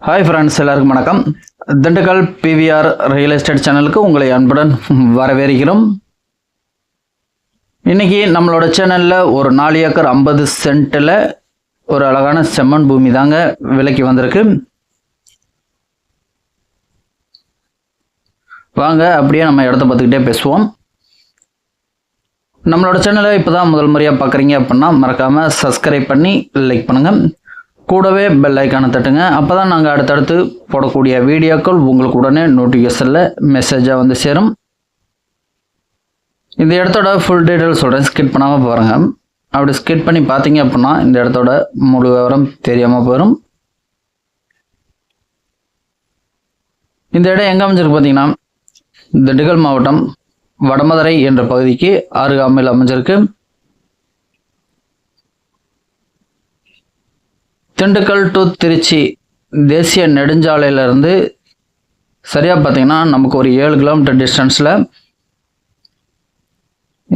Hi friends, எல்லாருக்கும் வணக்கம். Dindigul PVR real estate சேனலுக்கு உங்களை அன்புடன் வரவேற்கிறோம். இன்றைக்கி நம்மளோட சேனலில் ஒரு 4 ஏக்கர் 50 சென்ட்டில் ஒரு அழகான செம்மண் பூமி தாங்க விலைக்கு வந்திருக்கு. வாங்க அப்படியே நம்ம இடத்த பார்த்துக்கிட்டே பேசுவோம். நம்மளோட சேனலை இப்போ தான் முதல் முறையாக பார்க்குறீங்க அப்படின்னா மறக்காமல் சப்ஸ்கிரைப் பண்ணி லைக் பண்ணுங்கள். கூடவே பெல் ஐக்கானை தட்டுங்க. அப்போ தான் நாங்கள் அடுத்தடுத்து போடக்கூடிய வீடியோக்கள் உங்களுக்கு உடனே நோட்டிஃபிகேஷனில் மெசேஜாக வந்து சேரும். இந்த இடத்தோட ஃபுல் டீட்டெயில் சொல்கிறேன், ஸ்கிப் பண்ணாமல் பாருங்கள். அப்படி ஸ்கிப் பண்ணி பார்த்தீங்க அப்படின்னா இந்த இடத்தோட முழு விவரம் தெரியாமல் போயிடும். இந்த இடம் எங்கே அமைஞ்சிருக்கு பார்த்தீங்கன்னா திண்டுக்கல் மாவட்டம் வடமதுரை என்ற பகுதிக்கு அருகாமையில் அமைஞ்சிருக்கு. திண்டுக்கல் டு திருச்சி தேசிய நெடுஞ்சாலையிலேருந்து சரியாக பார்த்தீங்கன்னா நமக்கு ஒரு 7 கிலோமீட்டர் டிஸ்டன்ஸில்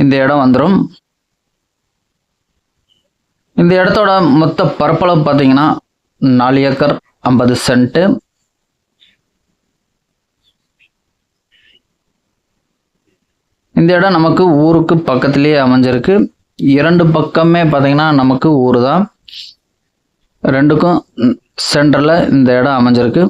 இந்த இடம் வந்துடும். இந்த இடத்தோட மொத்த பரப்பளவு பார்த்தீங்கன்னா 4 ஏக்கர் 50 சென்ட்டு. இந்த இடம் நமக்கு ஊருக்கு பக்கத்துலேயே அமைஞ்சிருக்கு. 2 பக்கமே பார்த்தீங்கன்னா நமக்கு ஊர் தான். 2க்கும் சென்டரில் இந்த இடம் அமைஞ்சிருக்கு.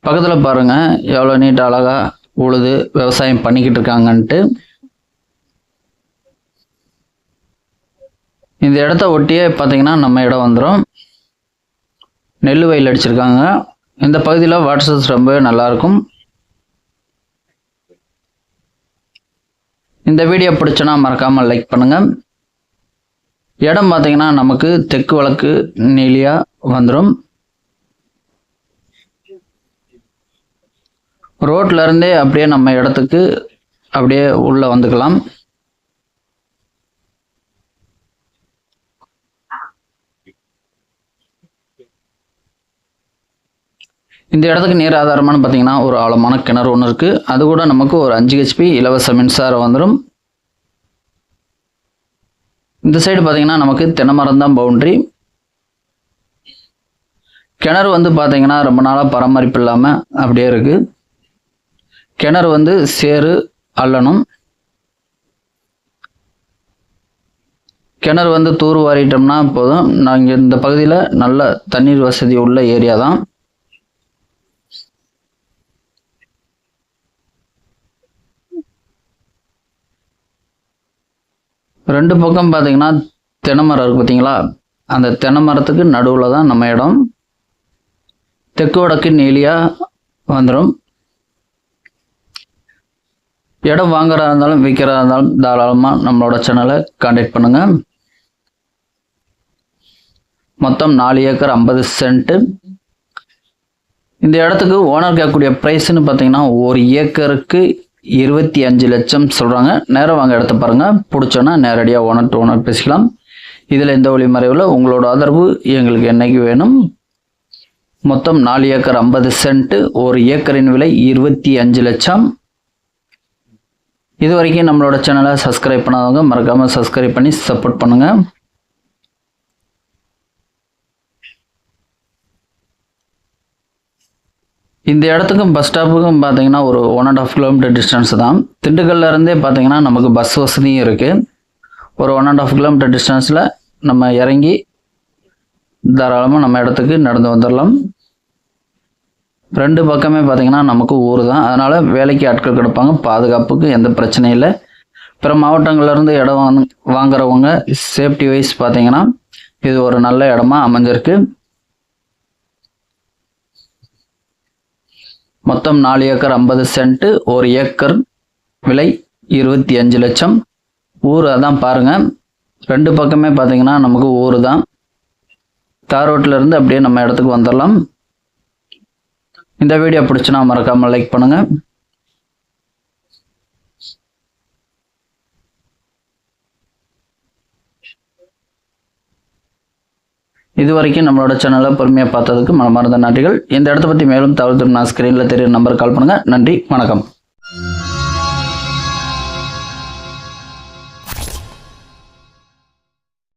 பக்கத்தில் பாருங்கள் எவ்வளோ நீட்டாக அழகாக உழுது விவசாயம் பண்ணிக்கிட்டு இருக்காங்கன்ட்டு. இந்த இடத்த ஒட்டியே பார்த்தீங்கன்னா நம்ம இடம் வந்துடும். நெல் வயல் அடிச்சிருக்காங்க. இந்த பகுதியில் வாட்டர் சோர்ஸ் ரொம்பவே நல்லாயிருக்கும். இந்த வீடியோ பிடிச்சனா மறக்காமல் லைக் பண்ணுங்கள். இடம் பார்த்தீங்கன்னா நமக்கு தெற்கு வடக்கு நீலியாக வந்துடும். ரோட்லேருந்தே அப்படியே நம்ம இடத்துக்கு அப்படியே உள்ளே வந்துக்கலாம். இந்த இடத்துக்கு நீர் ஆதாரமானு பார்த்தீங்கன்னா ஒரு ஆழமான கிணறு ஒன்று இருக்குது. அது கூட நமக்கு ஒரு 5 HP இலவச மின்சாரம் வந்துடும். இந்த சைடு பார்த்தீங்கன்னா நமக்கு தென்னை மரம் தான் பவுண்ட்ரி. கிணறு வந்து பார்த்தீங்கன்னா ரொம்ப நாளாக பராமரிப்பு இல்லாமல் அப்படியே இருக்குது. கிணறு வந்து சேறு அள்ளணும். கிணறு வந்து தூர் வாரிட்டோம்னா போதும். நாங்கள் இந்த பகுதியில் நல்ல தண்ணீர் வசதி உள்ள ஏரியா தான். ரெண்டு பக்கம் பார்த்தீங்கன்னா தென்னை மரம் இருக்குது பார்த்தீங்களா, அந்த தென்னை மரத்துக்கு நடுவில் தான் நம்ம இடம். தெற்கு வடக்கு நீலியாக வந்துடும். இடம் வாங்குறதா இருந்தாலும் விற்கிறதா இருந்தாலும் தாராளமாக நம்மளோட சேனலை கான்டாக்ட் பண்ணுங்கள். மொத்தம் 4 ஏக்கர் 50 சென்ட்டு. இந்த இடத்துக்கு ஓனர் கேட்கக்கூடிய ப்ரைஸ்ன்னு பார்த்தீங்கன்னா 1 ஏக்கருக்கு 25 லட்சம் சொல்கிறாங்க. நேரம் வாங்க இடத்த பாருங்கள். பிடிச்சோன்னா நேரடியாக ஓனர் பேசிக்கலாம். இதில் எந்த வழி மறைவில் உங்களோட ஆதரவு எங்களுக்கு என்னைக்கு வேணும். மொத்தம் 4 ஏக்கர் 50 சென்ட்டு. 1 ஏக்கரின் விலை 25 லட்சம். இது வரைக்கும் நம்மளோட சேனலை சப்ஸ்கிரைப் பண்ணாதவங்க மறக்காமல் சப்ஸ்கிரைப் பண்ணி சப்போர்ட் பண்ணுங்கள். இந்த இடத்துக்கும் பஸ் ஸ்டாப்புக்கும் பார்த்தீங்கன்னா ஒரு 1.5 கிலோமீட்டர் டிஸ்டன்ஸ் தான். திண்டுக்கல்லேருந்தே பார்த்தீங்கன்னா நமக்கு பஸ் வசதியும் இருக்குது. ஒரு 1.5 கிலோமீட்டர் டிஸ்டன்ஸில் நம்ம இறங்கி தாராளமாக நம்ம இடத்துக்கு நடந்து வந்துடலாம். 2 பக்கமே பார்த்தீங்கன்னா நமக்கு ஊர் தான். அதனால் வேலைக்கு ஆட்கள் கிடப்பாங்க. பாதுகாப்புக்கு எந்த பிரச்சனையும் இல்லை. பிற மாவட்டங்கள்லேருந்து இடம் வாங்குறவங்க சேஃப்டி வைஸ் பார்த்தீங்கன்னா இது ஒரு நல்ல இடமா அமைஞ்சிருக்கு. மொத்தம் 4 ஏக்கர் 50 சென்ட்டு. 1 ஏக்கர் விலை 25 லட்சம். ஊர் அதான் பாருங்கள். 2 பக்கமே பார்த்தீங்கன்னா நமக்கு ஊர் தான். தார் ரோட்டிலேருந்து அப்படியே நம்ம இடத்துக்கு வந்துடலாம். இந்த வீடியோ பிடிச்சுன்னா மறக்காமல் லைக் பண்ணுங்கள். இது வரைக்கும் நம்மளோட சேனலை பொறுமையாக பார்த்ததுக்கு மனமார்ந்த நன்றிகள். இந்த இடத்த பற்றி மேலும் தகவல் நான் ஸ்க்ரீனில் தெரியும் நம்பர் கால் பண்ணுங்கள். நன்றி, வணக்கம்.